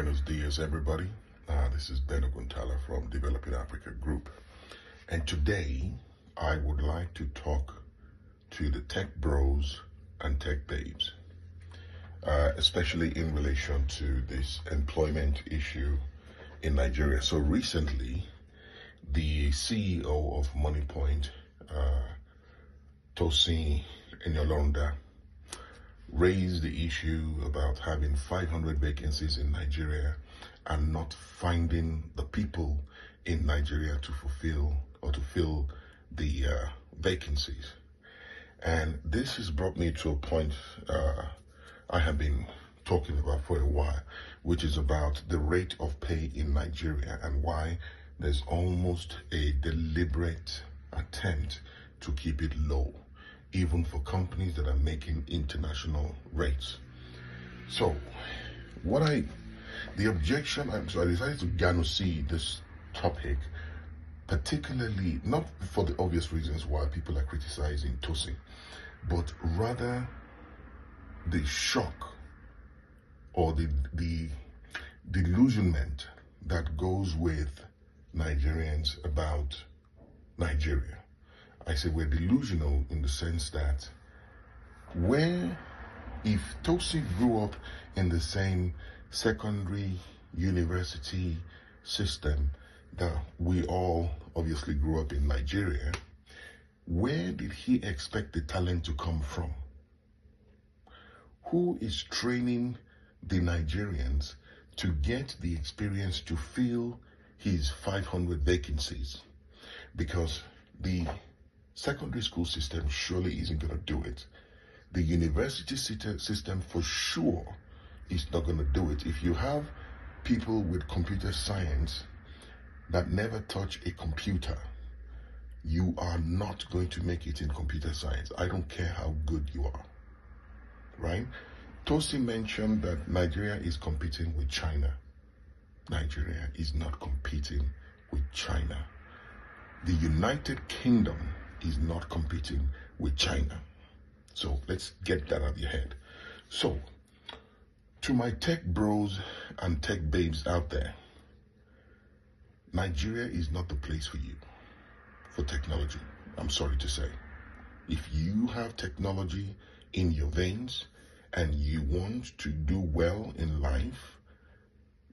Buenos dias, everybody. This is Ben Oguntala from Developing Africa Group. And today, I would like to talk to the tech bros and tech babes, especially in relation to this employment issue in Nigeria. So recently, the CEO of MoneyPoint, Tosin Enyolonda, raised the issue about having 500 vacancies in Nigeria and not finding the people in Nigeria to fulfill or to fill the vacancies. And this has brought me to a point I have been talking about for a while, which is about the rate of pay in Nigeria and why there's almost a deliberate attempt to keep it low, even for companies that are making international rates. So I decided to ganousee this topic, particularly not for the obvious reasons why people are criticizing Tosin, but rather the shock or the delusionment that goes with Nigerians about Nigeria. I say we're delusional in the sense that if Tosin grew up in the same secondary university system that we all obviously grew up in Nigeria, where did he expect the talent to come from? Who is training the Nigerians to get the experience to fill his 500 vacancies? Because the secondary school system surely isn't going to do it. The university system for sure is not going to do it. If you have people with computer science that never touch a computer, you are not going to make it in computer science. I don't care how good you are, right? Tosin mentioned that Nigeria is competing with China. Nigeria is not competing with China. The United Kingdom is not competing with China. So let's get that out of your head. So, to my tech bros and tech babes out there, Nigeria is not the place for you for technology. I'm sorry to say. If you have technology in your veins and you want to do well in life,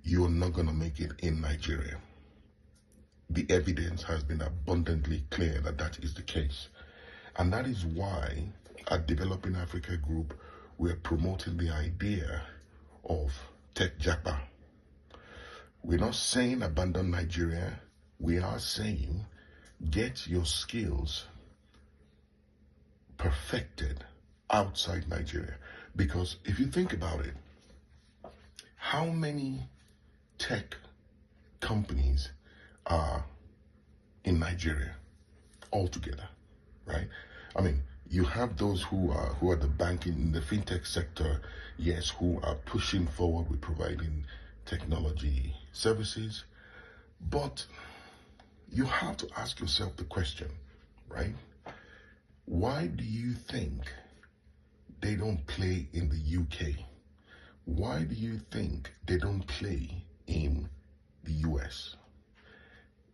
you're not going to make it in Nigeria. The evidence has been abundantly clear that that is the case. And that is why at Developing Africa Group, we're promoting the idea of Tech JAPA. We're not saying abandon Nigeria. We are saying get your skills perfected outside Nigeria. Because if you think about it, how many tech companies are in Nigeria altogether, right? I mean, you have those who are the banking, in the fintech sector, yes, who are pushing forward with providing technology services. But you have to ask yourself the question, right? Why do you think they don't play in the UK? Why do you think they don't play in the US?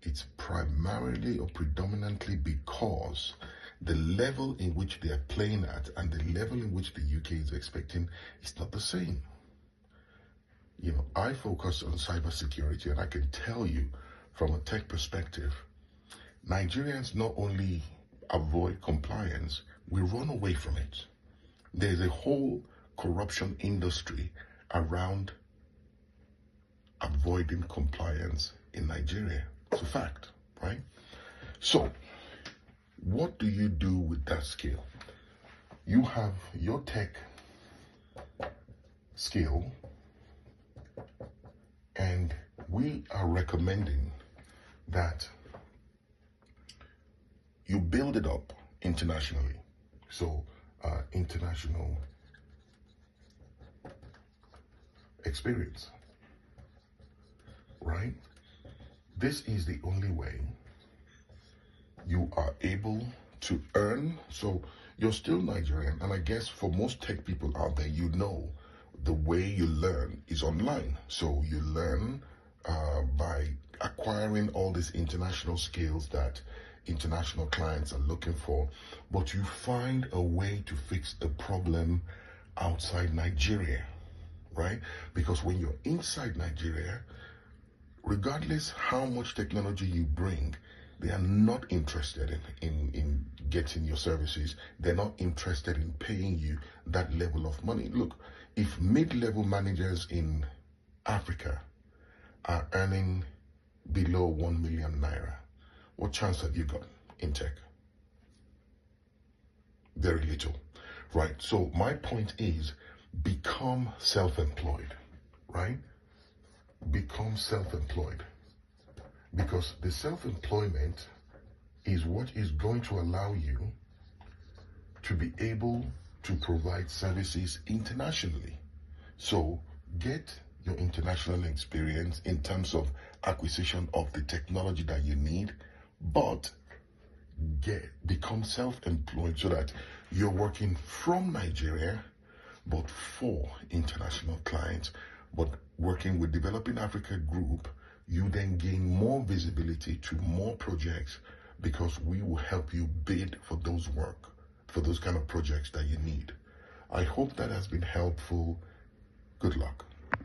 It's primarily or predominantly because the level in which they are playing at and the level in which the UK is expecting is not the same. You know, I focus on cybersecurity, and I can tell you from a tech perspective, Nigerians not only avoid compliance, we run away from it. There's a whole corruption industry around avoiding compliance in Nigeria. It's a fact, right? So, what do you do with that skill? You have your tech skill, and we are recommending that you build it up internationally. So, international experience, right? This is the only way you are able to earn. So you're still Nigerian, and I guess for most tech people out there, you know the way you learn is online. So you learn by acquiring all these international skills that international clients are looking for, but you find a way to fix the problem outside Nigeria, right? Because when you're inside Nigeria, regardless how much technology you bring, they are not interested in getting your services. They're not interested in paying you that level of money. Look, if mid-level managers in Africa are earning below 1 million naira, what chance have you got in tech? Very little, right? So my point is, become self-employed, right? Become self-employed, because the self-employment is what is going to allow you to be able to provide services internationally. So get your international experience in terms of acquisition of the technology that you need, but become self-employed so that you're working from Nigeria but for international clients. But working with Developing Africa Group, you then gain more visibility to more projects, because we will help you bid for those kind of projects that you need. I hope that has been helpful. Good luck.